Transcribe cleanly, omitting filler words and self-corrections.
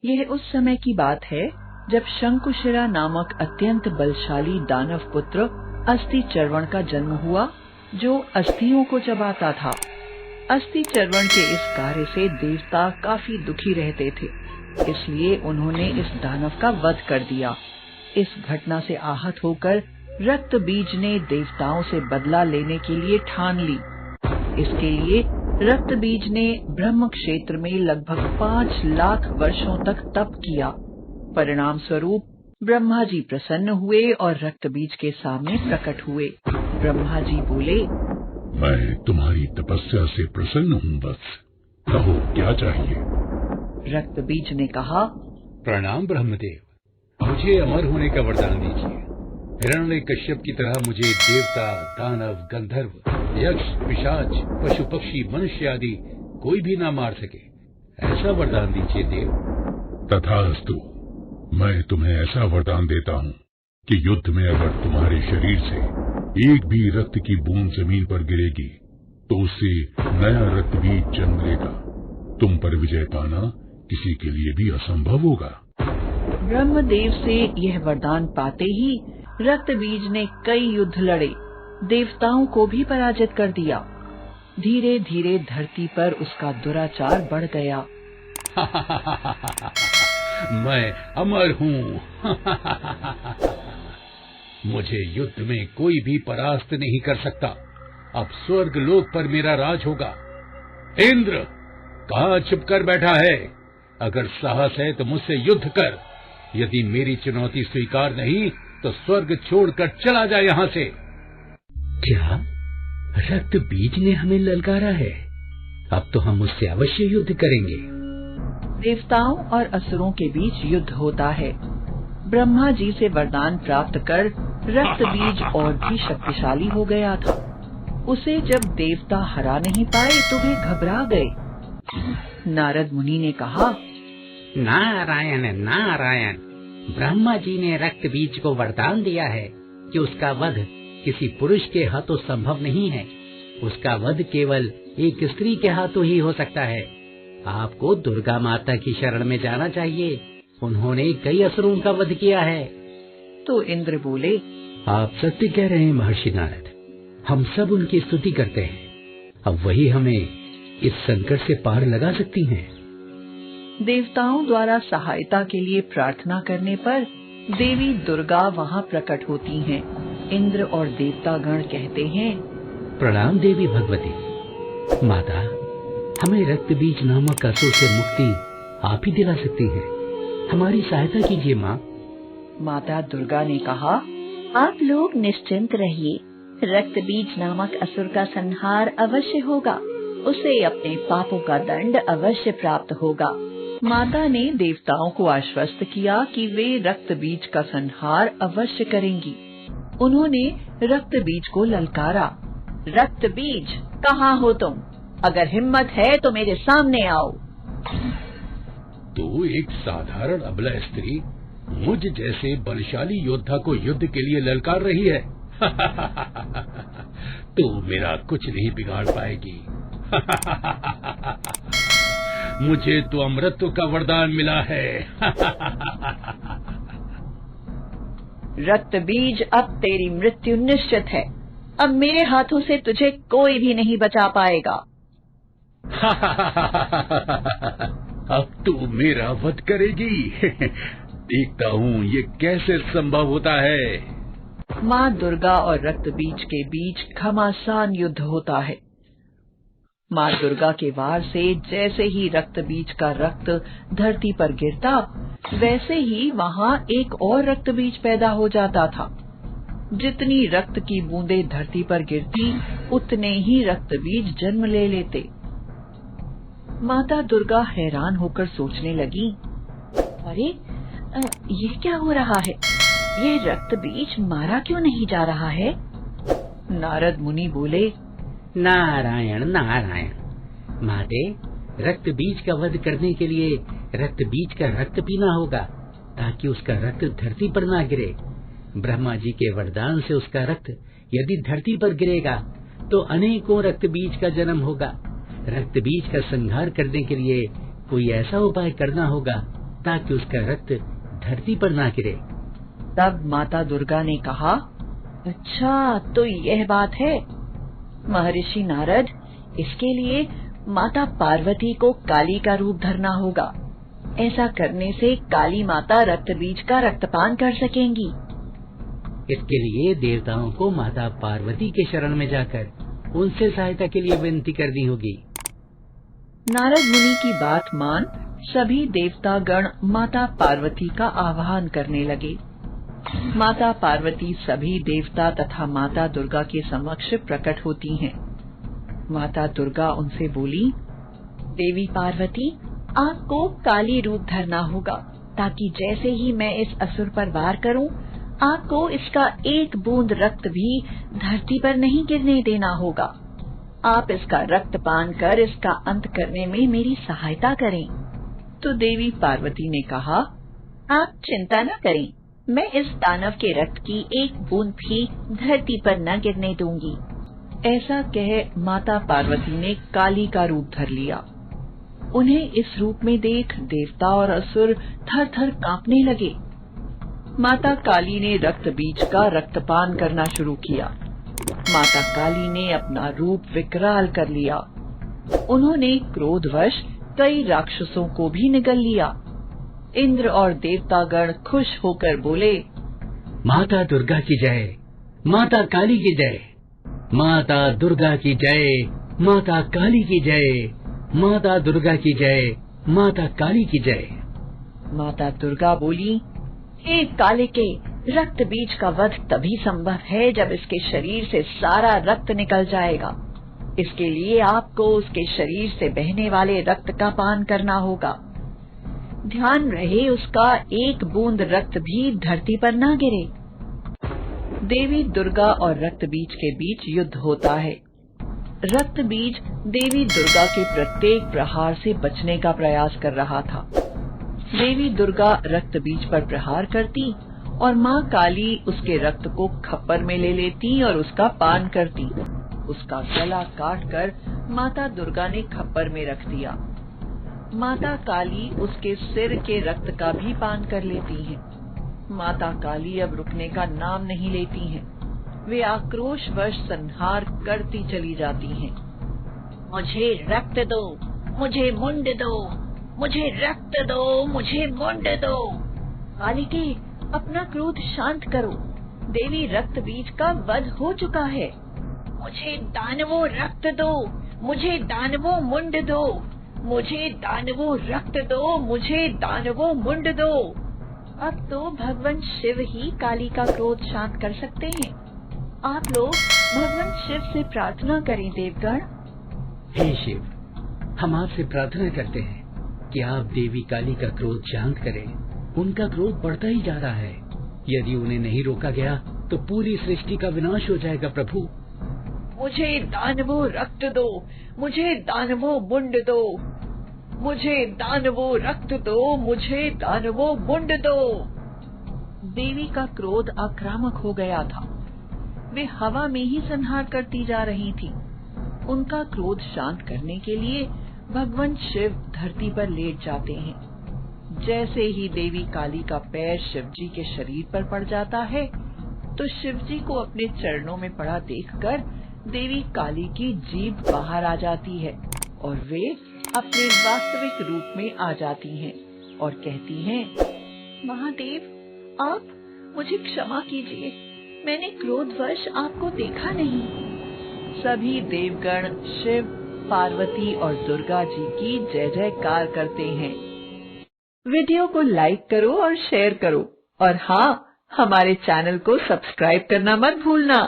यह उस समय की बात है जब शंकुशिरा नामक अत्यंत बलशाली दानव पुत्र अस्थि चर्वण का जन्म हुआ, जो अस्थियों को चबाता था। अस्थि चर्वण के इस कार्य से देवता काफी दुखी रहते थे, इसलिए उन्होंने इस दानव का वध कर दिया। इस घटना से आहत होकर रक्त बीज ने देवताओं से बदला लेने के लिए ठान ली। इसके लिए रक्त बीज ने ब्रह्म क्षेत्र में लगभग 5 लाख वर्षों तक तप किया। परिणाम स्वरूप ब्रह्मा जी प्रसन्न हुए और रक्त बीज के सामने प्रकट हुए। ब्रह्मा जी बोले, मैं तुम्हारी तपस्या से प्रसन्न हूँ, बस कहो क्या चाहिए। रक्त बीज ने कहा, प्रणाम ब्रह्मदेव, मुझे अमर होने का वरदान दीजिए। हिरण्यकश्यप की तरह मुझे देवता, दानव, गंधर्व, यक्ष, पिशाच, पशु पक्षी, मनुष्य आदि कोई भी ना मार सके, ऐसा वरदान दीजिए देव। तथास्तु, मैं तुम्हें ऐसा वरदान देता हूँ कि युद्ध में अगर तुम्हारे शरीर से एक भी रक्त की बूंद जमीन पर गिरेगी तो उससे नया रक्त बीज जन्म लेगा। तुम पर विजय पाना किसी के लिए भी असंभव होगा। ब्रह्मदेव से यह वरदान पाते ही रक्त बीज ने कई युद्ध लड़े, देवताओं को भी पराजित कर दिया। धीरे धीरे धरती पर उसका दुराचार बढ़ गया। मैं अमर हूँ। मुझे युद्ध में कोई भी परास्त नहीं कर सकता। अब स्वर्ग लोक पर मेरा राज होगा। इंद्र, कहाँ छुप कर बैठा है? अगर साहस है तो मुझसे युद्ध कर। यदि मेरी चुनौती स्वीकार नहीं तो स्वर्ग छोड़कर चला जाए यहाँ से। क्या रक्त बीज ने हमें ललकारा है? अब तो हम उससे अवश्य युद्ध करेंगे। देवताओं और असुरों के बीच युद्ध होता है। ब्रह्मा जी से वरदान प्राप्त कर रक्त बीज और भी शक्तिशाली हो गया था। उसे जब देवता हरा नहीं पाए तो वे घबरा गए। नारद मुनि ने कहा, नारायण नारायण, ब्रह्मा जी ने रक्त बीज को वरदान दिया है कि उसका वध किसी पुरुष के हाथों संभव नहीं है। उसका वध केवल एक स्त्री के हाथों ही हो सकता है। आपको दुर्गा माता की शरण में जाना चाहिए। उन्होंने कई असुरों का वध किया है। तो इंद्र बोले, आप सत्य कह रहे हैं महर्षि नारद। हम सब उनकी स्तुति करते हैं। अब वही हमें इस संकट से पार लगा सकती हैं। देवताओं द्वारा सहायता के लिए प्रार्थना करने पर देवी दुर्गा वहाँ प्रकट होती हैं। इंद्र और देवतागण कहते हैं, प्रणाम देवी भगवती। माता, हमें रक्त बीज नामक असुर से मुक्ति आप ही दिला सकती हैं। हमारी सहायता कीजिए माँ। माता दुर्गा ने कहा, आप लोग निश्चिंत रहिए। रक्त बीज नामक असुर का संहार अवश्य होगा। उसे अपने पापों का दंड अवश्य प्राप्त होगा। माता ने देवताओं को आश्वस्त किया कि वे रक्त बीज का संहार अवश्य करेंगी। उन्होंने रक्त बीज को ललकारा, रक्त बीज, कहाँ हो तुम? अगर हिम्मत है तो मेरे सामने आओ। तो एक साधारण अबला स्त्री मुझ जैसे बलशाली योद्धा को युद्ध के लिए ललकार रही है। तो मेरा कुछ नहीं बिगाड़ पाएगी। मुझे तो अमृत का वरदान मिला है। रक्त बीज, अब तेरी मृत्यु निश्चित है। अब मेरे हाथों से तुझे कोई भी नहीं बचा पाएगा। अब तू मेरा वध करेगी। देखता हूँ ये कैसे संभव होता है। माँ दुर्गा और रक्त बीज के बीच घमासान युद्ध होता है। माँ दुर्गा के वार से जैसे ही रक्त बीज का रक्त धरती पर गिरता, वैसे ही वहाँ एक और रक्त बीज पैदा हो जाता था। जितनी रक्त की बूंदें धरती पर गिरती, उतने ही रक्त बीज जन्म ले लेते। माता दुर्गा हैरान होकर सोचने लगी, अरे ये क्या हो रहा है? ये रक्त बीज मारा क्यों नहीं जा रहा है? नारद मुनि बोले, नारायण नारायण, माते, रक्त बीज का वध करने के लिए रक्त बीज का रक्त पीना होगा ताकि उसका रक्त धरती पर ना गिरे। ब्रह्मा जी के वरदान से उसका रक्त यदि धरती पर गिरेगा तो अनेकों रक्त बीज का जन्म होगा। रक्त बीज का संहार करने के लिए कोई ऐसा उपाय करना होगा ताकि उसका रक्त धरती पर ना गिरे। तब माता दुर्गा ने कहा, अच्छा तो यह बात है। महर्षि नारद, इसके लिए माता पार्वती को काली का रूप धरना होगा। ऐसा करने से काली माता रक्त बीज का रक्तपान कर सकेंगी। इसके लिए देवताओं को माता पार्वती के शरण में जाकर उनसे सहायता के लिए विनती करनी होगी। नारद मुनि की बात मान सभी देवतागण माता पार्वती का आह्वान करने लगे। माता पार्वती सभी देवता तथा माता दुर्गा के समक्ष प्रकट होती हैं। माता दुर्गा उनसे बोली, देवी पार्वती, आपको काली रूप धरना होगा ताकि जैसे ही मैं इस असुर पर वार करूं, आपको इसका एक बूंद रक्त भी धरती पर नहीं गिरने देना होगा। आप इसका रक्त पान कर इसका अंत करने में मेरी सहायता करें। तो देवी पार्वती ने कहा, आप चिंता न करें, मैं इस दानव के रक्त की एक बूंद भी धरती पर न गिरने दूंगी। ऐसा कह माता पार्वती ने काली का रूप धर लिया। उन्हें इस रूप में देख देवता और असुर थर थर कांपने लगे। माता काली ने रक्त बीज का रक्तपान करना शुरू किया। माता काली ने अपना रूप विकराल कर लिया। उन्होंने क्रोधवश कई राक्षसों को भी निगल लिया। इंद्र और देवतागण खुश होकर बोले, माता दुर्गा की जय, माता काली की जय, माता दुर्गा की जय, माता काली की जय, माता दुर्गा की जय, माता काली की जय। माता दुर्गा बोली, हे काले के, रक्त बीज का वध तभी संभव है जब इसके शरीर से सारा रक्त निकल जाएगा। इसके लिए आपको उसके शरीर से बहने वाले रक्त का पान करना होगा। ध्यान रहे उसका एक बूंद रक्त भी धरती पर न गिरे। देवी दुर्गा और रक्त बीज के बीच युद्ध होता है। रक्त बीज देवी दुर्गा के प्रत्येक प्रहार से बचने का प्रयास कर रहा था। देवी दुर्गा रक्त बीज पर प्रहार करती और माँ काली उसके रक्त को खप्पर में ले लेती और उसका पान करती। उसका गला काटकर माता दुर्गा ने खप्पर में रख दिया। माता काली उसके सिर के रक्त का भी पान कर लेती हैं। माता काली अब रुकने का नाम नहीं लेती हैं। वे आक्रोशवश संहार करती चली जाती हैं। मुझे रक्त दो, मुझे मुंड दो, मुझे रक्त दो, मुझे मुंड दो। कालिके, अपना क्रोध शांत करो। देवी रक्त बीज का वध हो चुका है। मुझे दानवों रक्त दो, मुझे दानवों मुंड दो, मुझे दानवों रक्त दो, मुझे दानवों मुंड दो। अब तो भगवान शिव ही काली का क्रोध शांत कर सकते हैं। आप लोग भगवान शिव से प्रार्थना करें देवगण। हे शिव, हम आपसे प्रार्थना करते हैं कि आप देवी काली का क्रोध शांत करें। उनका क्रोध बढ़ता ही जा रहा है। यदि उन्हें नहीं रोका गया तो पूरी सृष्टि का विनाश हो जाएगा। प्रभु, मुझे दानवों रक्त दो, मुझे दानवों मुंड दो, मुझे दानवों रक्त दो, मुझे दानवों मुंड दो। देवी का क्रोध आक्रामक हो गया था। वे हवा में ही संहार करती जा रही थी। उनका क्रोध शांत करने के लिए भगवान शिव धरती पर लेट जाते हैं। जैसे ही देवी काली का पैर शिवजी के शरीर पर पड़ जाता है, तो शिवजी को अपने चरणों में पड़ा देखकर देवी काली की जीभ बाहर आ जाती है और वे अपने वास्तविक रूप में आ जाती हैं और कहती हैं, महादेव, आप मुझे क्षमा कीजिए, मैंने क्रोधवश आपको देखा नहीं। सभी देवगण शिव, पार्वती और दुर्गा जी की जय जयकार करते हैं। वीडियो को लाइक करो और शेयर करो और हाँ, हमारे चैनल को सब्सक्राइब करना मत भूलना।